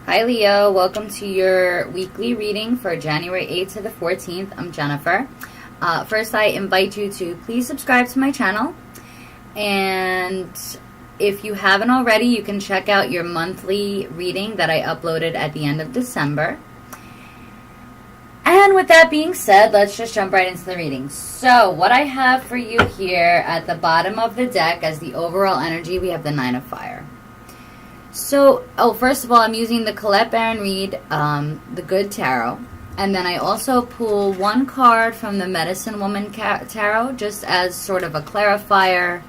Hi Leo, welcome to your weekly reading for January 8th to the 14th. I'm Jennifer. First, I invite you to please subscribe to my channel. And if you haven't already, you can check out your monthly reading that I uploaded at the end of December. And with that being said, let's just jump right into the reading. So, what I have for you here at the bottom of the deck as the overall energy, we have the Nine of Fire. So, first of all, I'm using the Colette Baron Reed, the Good Tarot. And then I also pull one card from the Medicine Woman Tarot, just as sort of a clarifier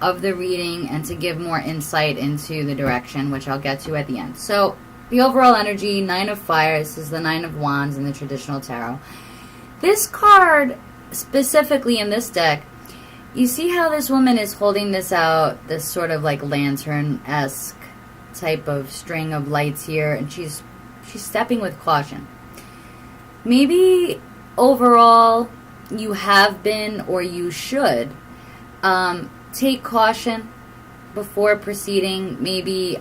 of the reading and to give more insight into the direction, which I'll get to at the end. So, the overall energy, Nine of Fire, this is the Nine of Wands in the traditional tarot. This card, specifically in this deck, you see how this woman is holding this out, this sort of like lantern-esque type of string of lights here, and she's stepping with caution. Maybe overall you have been, or you should take caution before proceeding. Maybe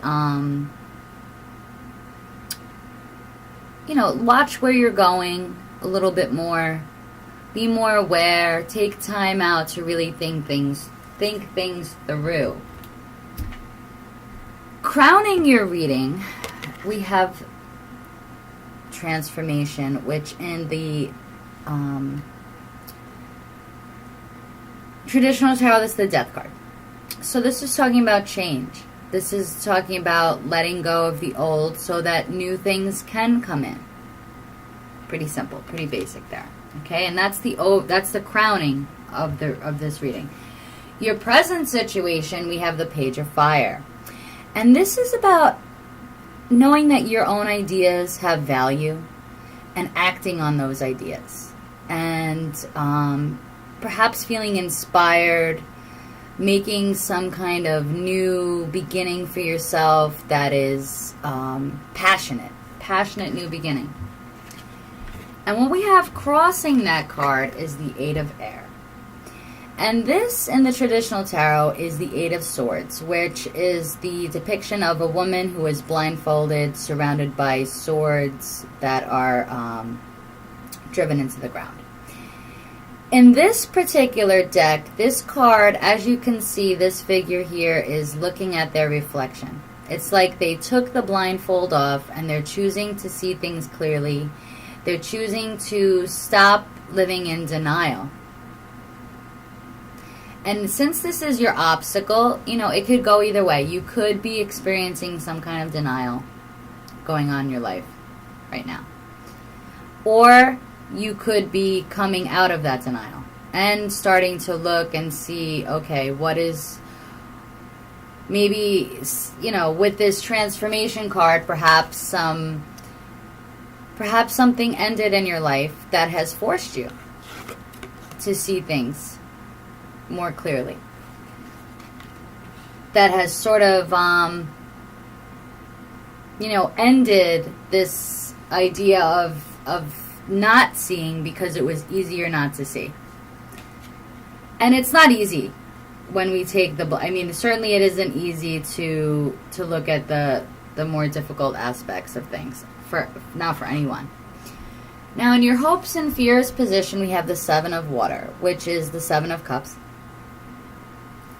watch where you're going a little bit more, be more aware, take time out to really think things through. Crowning your reading, we have transformation, which in the traditional tarot, this is the Death card. So this is talking about change. This is talking about letting go of the old so that new things can come in. Pretty simple, pretty basic there. Okay, and that's the crowning of this reading. Your present situation, we have the Page of Fire. And this is about knowing that your own ideas have value and acting on those ideas. And perhaps feeling inspired, making some kind of new beginning for yourself that is passionate new beginning. And what we have crossing that card is the Eight of Air. And this, in the traditional tarot, is the Eight of Swords, which is the depiction of a woman who is blindfolded, surrounded by swords that are driven into the ground. In this particular deck, this card, as you can see, this figure here is looking at their reflection. It's like they took the blindfold off and they're choosing to see things clearly. They're choosing to stop living in denial. And since this is your obstacle, it could go either way. You could be experiencing some kind of denial going on in your life right now. Or you could be coming out of that denial and starting to look and see, okay, what is, maybe, with this transformation card, perhaps something ended in your life that has forced you to see things more clearly. That has sort of, ended this idea of not seeing because it was easier not to see. And it's not easy when we take certainly it isn't easy to look at the more difficult aspects of things, not for anyone. Now, in your hopes and fears position, we have the Seven of Water, which is the Seven of Cups.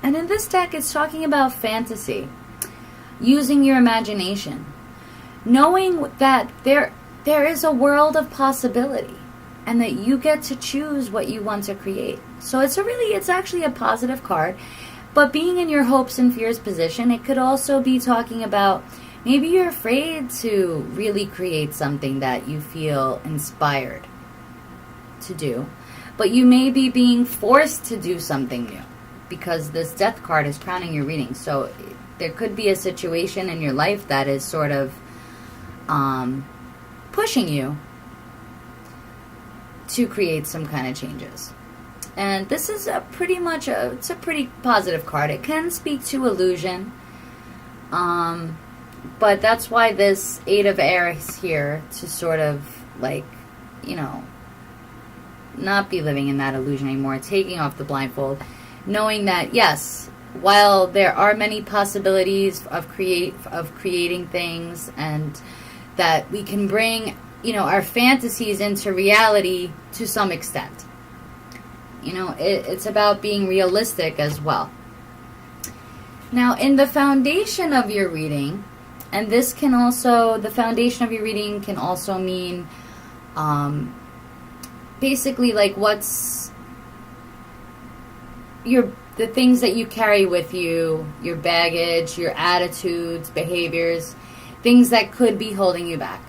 And in this deck, it's talking about fantasy, using your imagination, knowing that there is a world of possibility and that you get to choose what you want to create. So it's actually a positive card, but being in your hopes and fears position, it could also be talking about maybe you're afraid to really create something that you feel inspired to do, but you may be being forced to do something new, because this Death card is crowning your reading. So there could be a situation in your life that is sort of pushing you to create some kind of changes. And this is it's a pretty positive card. It can speak to illusion, but that's why this Eight of Air is here, to sort of not be living in that illusion anymore, taking off the blindfold, knowing that, yes, while there are many possibilities of creating things and that we can bring, our fantasies into reality to some extent. It's about being realistic as well. Now, in the foundation of your reading, and the foundation of your reading can also mean basically like what's the things that you carry with you, your baggage, your attitudes, behaviors, things that could be holding you back.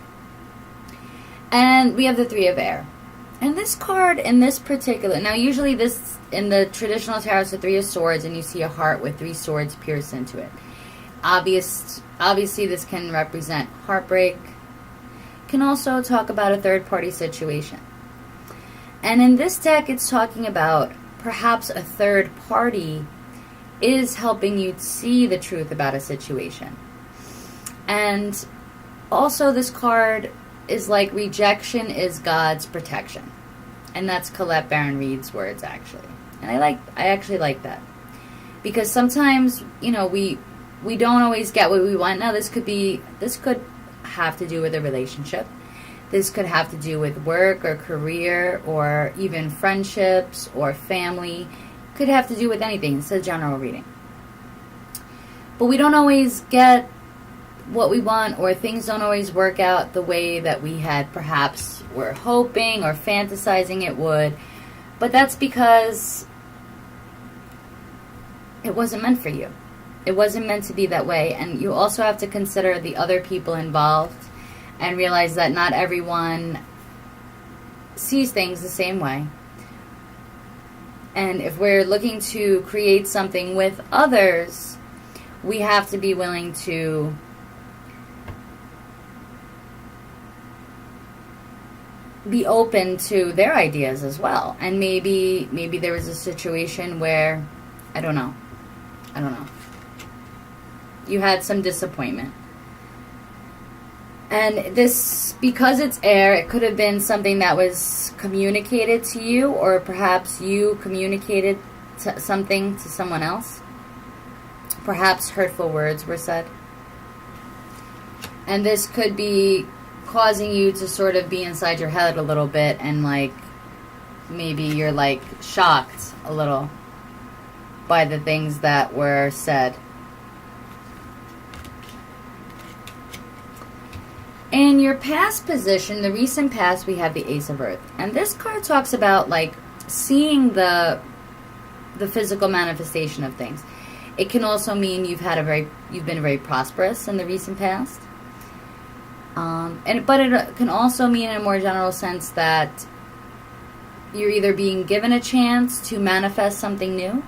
And we have the Three of Air. And this card in this particular, now usually this, in the traditional tarot, it's the Three of Swords, and you see a heart with 3 swords pierced into it. Obviously this can represent heartbreak. Can also talk about a third-party situation. And in this deck, it's talking about perhaps a third party is helping you see the truth about a situation. And also this card is like rejection is God's protection. And that's Colette Baron Reid's words, actually. And I actually like that. Because sometimes, we don't always get what we want. Now this could have to do with a relationship. This could have to do with work or career or even friendships or family. Could have to do with anything. It's a general reading. But we don't always get what we want, or things don't always work out the way that we had perhaps were hoping or fantasizing it would. But that's because it wasn't meant for you. It wasn't meant to be that way. And you also have to consider the other people involved and realize that not everyone sees things the same way. And if we're looking to create something with others, we have to be willing to be open to their ideas as well. And maybe there was a situation where, I don't know. You had some disappointment. And this, because it's air, it could have been something that was communicated to you, or perhaps you communicated something to someone else. Perhaps hurtful words were said. And this could be causing you to sort of be inside your head a little bit, and like maybe you're like shocked a little by the things that were said. In your past position, the recent past, we have the Ace of Earth. And this card talks about like seeing the physical manifestation of things. It can also mean you've been very prosperous in the recent past. But it can also mean in a more general sense that you're either being given a chance to manifest something new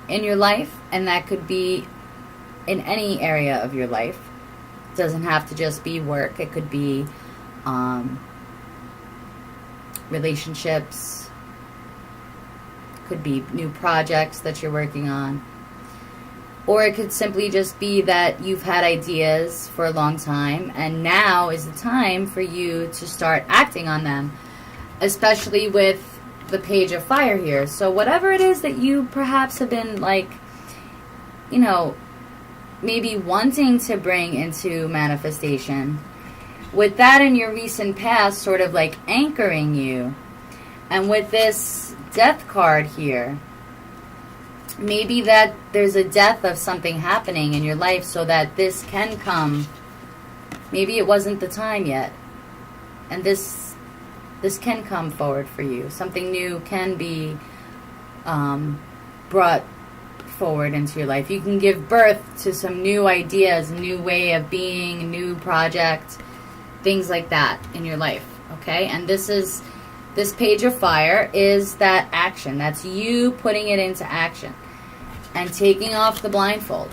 in your life, and that could be in any area of your life. It doesn't have to just be work. It could be relationships. Could be new projects that you're working on. Or it could simply just be that you've had ideas for a long time, and now is the time for you to start acting on them, especially with the Page of Fire here. So whatever it is that you perhaps have been like, maybe wanting to bring into manifestation, with that in your recent past sort of like anchoring you, and with this Death card here, maybe that there's a death of something happening in your life so that this can come. Maybe it wasn't the time yet, and this can come forward for you. Something new can be brought forward into your life. You can give birth to some new ideas, a new way of being, a new project, things like that in your life. Okay? And this Page of Fire is that action. That's you putting it into action and taking off the blindfold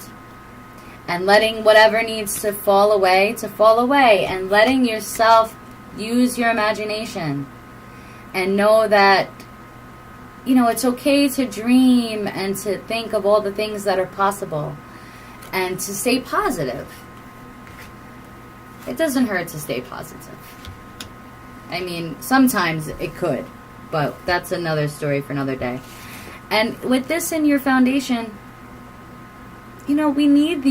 and letting whatever needs to fall away, and letting yourself use your imagination and know that, it's okay to dream and to think of all the things that are possible and to stay positive. It doesn't hurt to stay positive. I mean, sometimes it could, but that's another story for another day. And with this in your foundation, you know, we need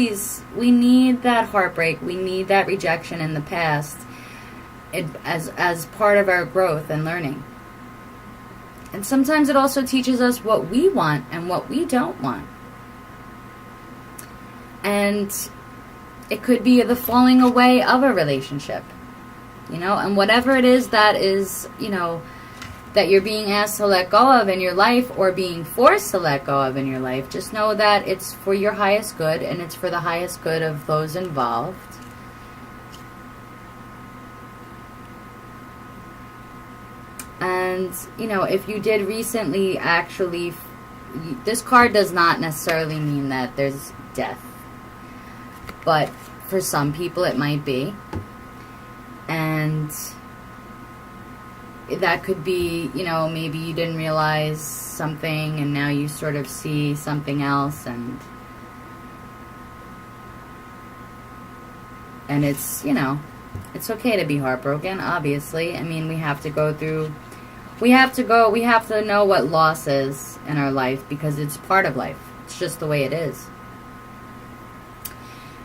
that heartbreak, we need that rejection in the past, as part of our growth and learning. And sometimes it also teaches us what we want and what we don't want. And it could be the falling away of a relationship, you know, and whatever it is that is, you know, that you're being asked to let go of in your life or being forced to let go of in your life, just know that it's for your highest good and it's for the highest good of those involved. And, you know, if you did recently actually, this card does not necessarily mean that there's death. But for some people it might be. And that could be, you know, maybe you didn't realize something and now you sort of see something else, and it's, you know, it's okay to be heartbroken, obviously. I mean, we have to know what loss is in our life because it's part of life. It's just the way it is.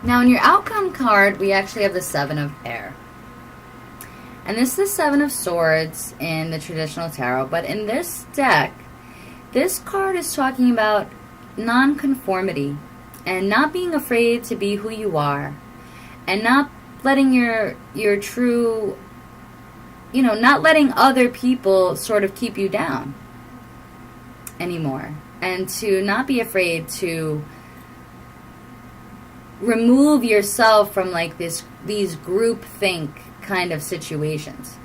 Now, in your outcome card, we actually have the Seven of Air. And this is the Seven of Swords in the traditional tarot. But in this deck, this card is talking about non-conformity and not being afraid to be who you are, and not letting your true, you know, not letting other people sort of keep you down anymore. And to not be afraid to remove yourself from like these group think kind of situations,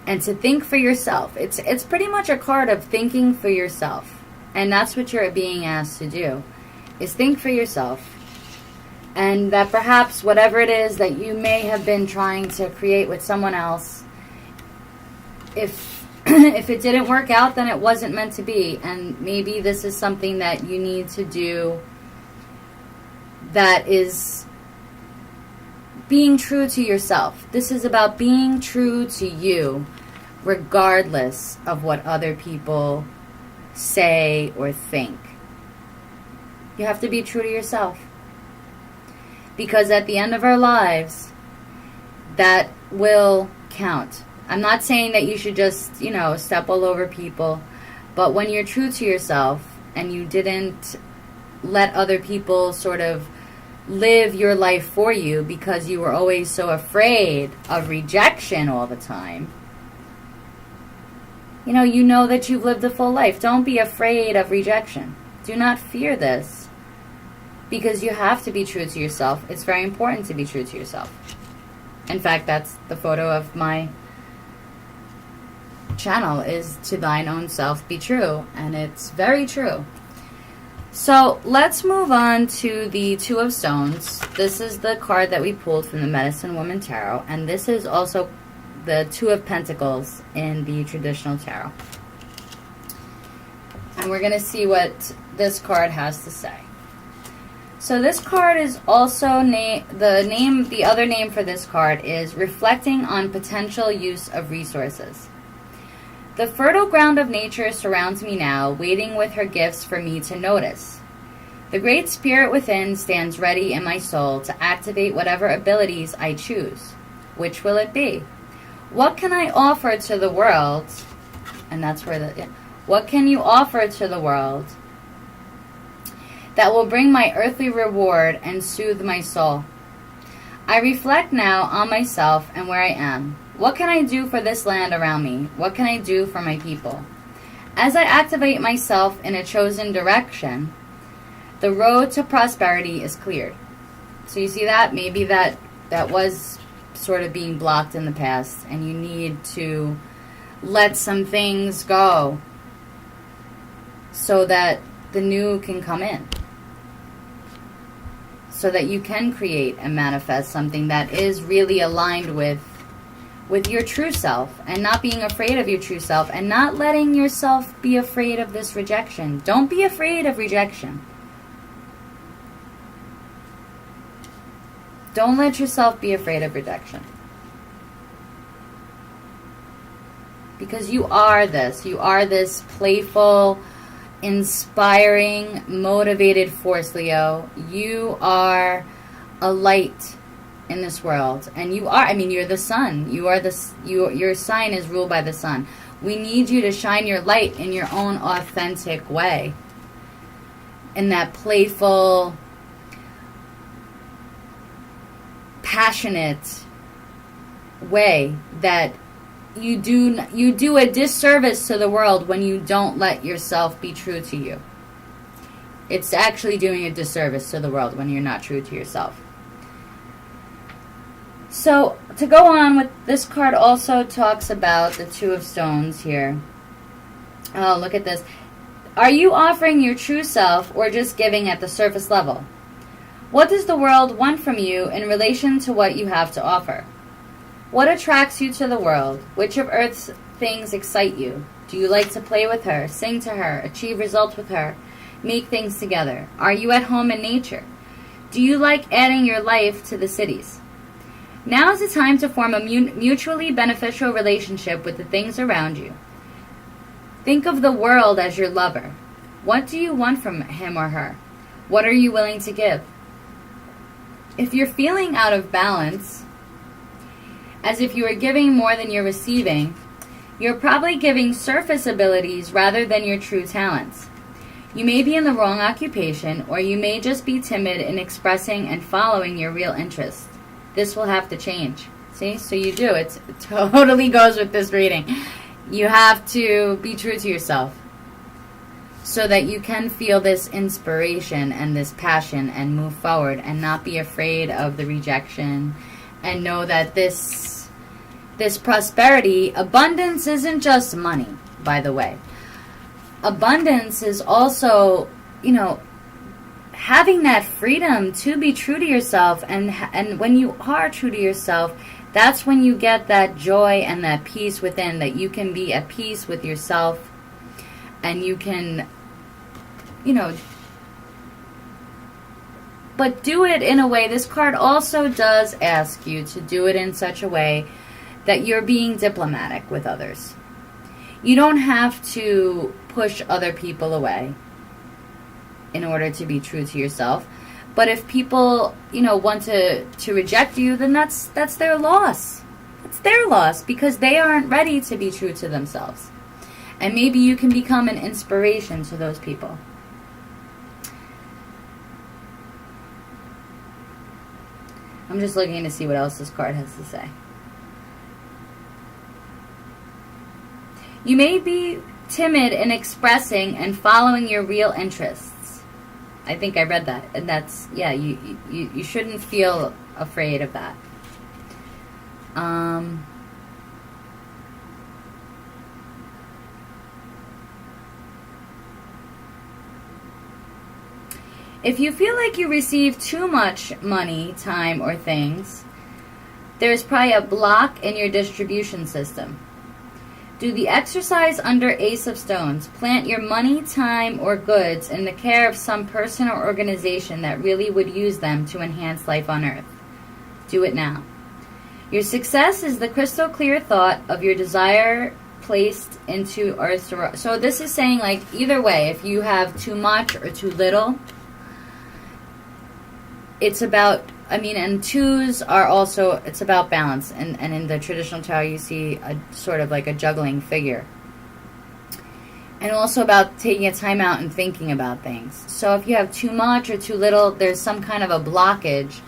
and to think for yourself. It's pretty much a card of thinking for yourself, and that's what you're being asked to do, is think for yourself. And that perhaps whatever it is that you may have been trying to create with someone else, if it didn't work out, then it wasn't meant to be. And maybe this is something that you need to do that is being true to yourself. This is about being true to you, regardless of what other people say or think. You have to be true to yourself. Because at the end of our lives, that will count. I'm not saying that you should just, you know, step all over people. But when you're true to yourself and you didn't let other people sort of live your life for you because you were always so afraid of rejection all the time, you know that you've lived a full life. Don't be afraid of rejection. Do not fear this, because you have to be true to yourself. It's very important to be true to yourself. In fact, that's the photo of my channel, is to thine own self be true, and it's very true. So let's move on to the Two of Stones. This is the card that we pulled from the Medicine Woman Tarot, and this is also the Two of Pentacles in the traditional tarot. And we're going to see what this card has to say. So this card is also the other name for this card is Reflecting on Potential Use of Resources. The fertile ground of nature surrounds me now, waiting with her gifts for me to notice. The great spirit within stands ready in my soul to activate whatever abilities I choose. Which will it be? What can I offer to the world? And that's where what can you offer to the world that will bring my earthly reward and soothe my soul? I reflect now on myself and where I am. What can I do for this land around me? What can I do for my people? As I activate myself in a chosen direction, the road to prosperity is cleared. So you see that? Maybe that was sort of being blocked in the past, and you need to let some things go so that the new can come in. So that you can create and manifest something that is really aligned with your true self, and not being afraid of your true self, and not letting yourself be afraid of this rejection. Don't be afraid of rejection. Don't let yourself be afraid of rejection. Because you are this. You are this playful, inspiring, motivated force, Leo. You are a light in this world, and you are, I mean, you're the sun. You are your sign is ruled by the sun. We need you to shine your light in your own authentic way, in that playful, passionate way that you do a disservice to the world when you don't let yourself be true to you. It's actually doing a disservice to the world when you're not true to yourself. So, to go on with this card, also talks about the Two of Stones here. Oh, look at this. Are you offering your true self or just giving at the surface level? What does the world want from you in relation to what you have to offer? What attracts you to the world? Which of Earth's things excite you? Do you like to play with her, sing to her, achieve results with her, make things together? Are you at home in nature? Do you like adding your life to the cities? Now is the time to form a mutually beneficial relationship with the things around you. Think of the world as your lover. What do you want from him or her? What are you willing to give? If you're feeling out of balance, as if you are giving more than you're receiving, you're probably giving surface abilities rather than your true talents. You may be in the wrong occupation, or you may just be timid in expressing and following your real interests. This will have to change. See? So you do. It totally goes with this reading. You have to be true to yourself so that you can feel this inspiration and this passion and move forward and not be afraid of the rejection, and know that this prosperity, abundance isn't just money, by the way. Abundance is also, having that freedom to be true to yourself, and when you are true to yourself, that's when you get that joy and that peace within, that you can be at peace with yourself, and you can, but do it in a way. This card also does ask you to do it in such a way that you're being diplomatic with others. You don't have to push other people away in order to be true to yourself. But if people, want to reject you, then that's their loss. It's their loss, because they aren't ready to be true to themselves. And maybe you can become an inspiration to those people. I'm just looking to see what else this card has to say. You may be timid in expressing and following your real interests. I think I read that. And that's, yeah, you shouldn't feel afraid of that. If you feel like you receive too much money, time, or things, there's probably a block in your distribution system. Do the exercise under Ace of Stones. Plant your money, time, or goods in the care of some person or organization that really would use them to enhance life on Earth. Do it now. Your success is the crystal clear thought of your desire placed into Earth's... So this is saying, like, either way, if you have too much or too little, it's about... and twos are also, it's about balance. And in the traditional tarot, you see a sort of like a juggling figure. And also about taking a time out and thinking about things. So if you have too much or too little, there's some kind of a blockage.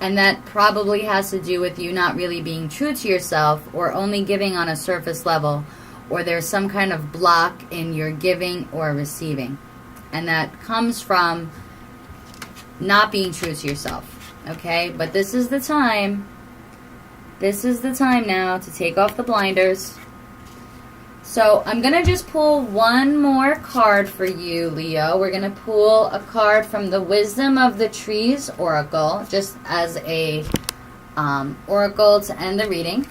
And that probably has to do with you not really being true to yourself, or only giving on a surface level. Or there's some kind of block in your giving or receiving. And that comes from not being true to yourself. Okay, but this is the time. This is the time now to take off the blinders. So I'm going to just pull one more card for you, Leo. We're going to pull a card from the Wisdom of the Trees Oracle, just as a oracle to end the reading.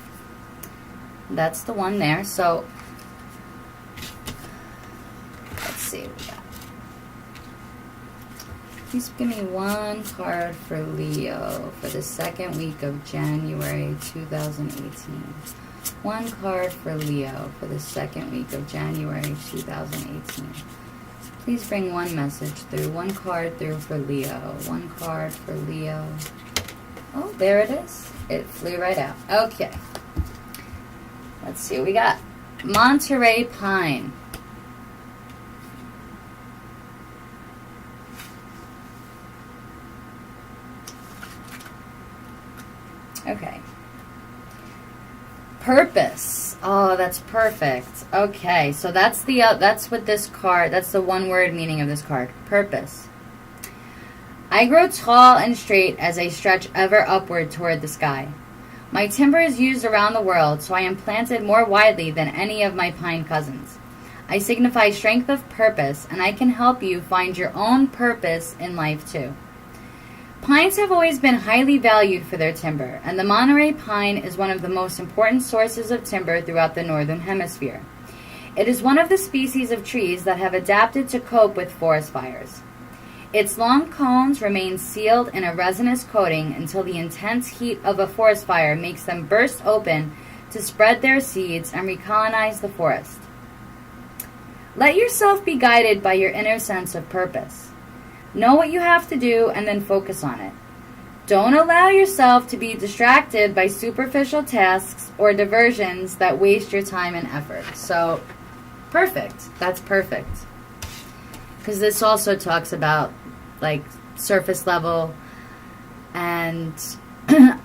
That's the one there. So let's see what we got. Please give me one card for Leo for the second week of January 2018. One card for Leo for the second week of January 2018. Please bring one message through. One card through for Leo. One card for Leo. Oh, there it is. It flew right out. Okay. Let's see what we got. Monterey Pine. Okay. Purpose. Oh, that's perfect. Okay, so that's what this card, that's the one word meaning of this card. Purpose. I grow tall and straight as I stretch ever upward toward the sky. My timber is used around the world, so I am planted more widely than any of my pine cousins. I signify strength of purpose, and I can help you find your own purpose in life too. Pines have always been highly valued for their timber, and the Monterey pine is one of the most important sources of timber throughout the northern hemisphere. It is one of the species of trees that have adapted to cope with forest fires. Its long cones remain sealed in a resinous coating until the intense heat of a forest fire makes them burst open to spread their seeds and recolonize the forest. Let yourself be guided by your inner sense of purpose. Know what you have to do and then focus on it. Don't allow yourself to be distracted by superficial tasks or diversions that waste your time and effort. So, perfect. That's perfect. Because this also talks about, like, surface level. And I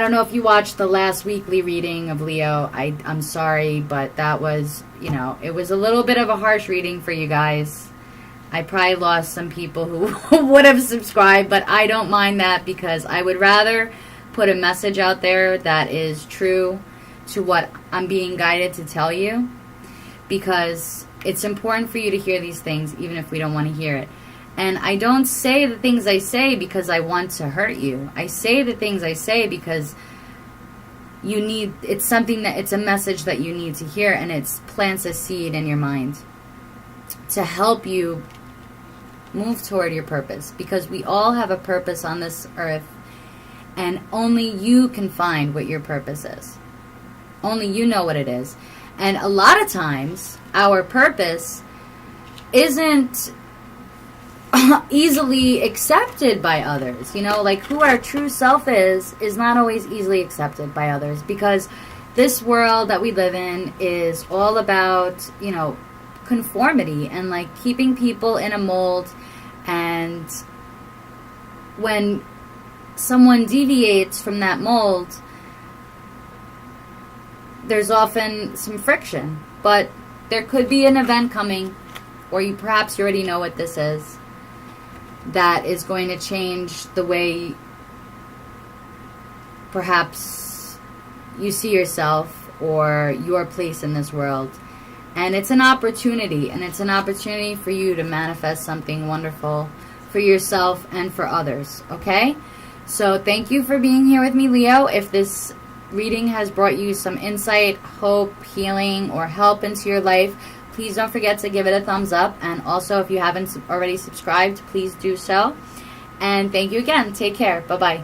don't know if you watched the last weekly reading of Leo. I'm sorry, but that was, it was a little bit of a harsh reading for you guys. I probably lost some people who would have subscribed, but I don't mind that because I would rather put a message out there that is true to what I'm being guided to tell you, because it's important for you to hear these things even if we don't want to hear it. And I don't say the things I say because I want to hurt you. I say the things I say because it's a message that you need to hear, and it plants a seed in your mind to help you move toward your purpose, because we all have a purpose on this earth, and only you can find what your purpose is. Only you know what it is. And a lot of times, our purpose isn't easily accepted by others. Like who our true self is not always easily accepted by others, because this world that we live in is all about, conformity and like keeping people in a mold. And when someone deviates from that mold, there's often some friction. But there could be an event coming, or perhaps you already know what this is, that is going to change the way perhaps you see yourself or your place in this world. And it's an opportunity, for you to manifest something wonderful for yourself and for others, okay? So thank you for being here with me, Leo. If this reading has brought you some insight, hope, healing, or help into your life, please don't forget to give it a thumbs up. And also, if you haven't already subscribed, please do so. And thank you again. Take care. Bye-bye.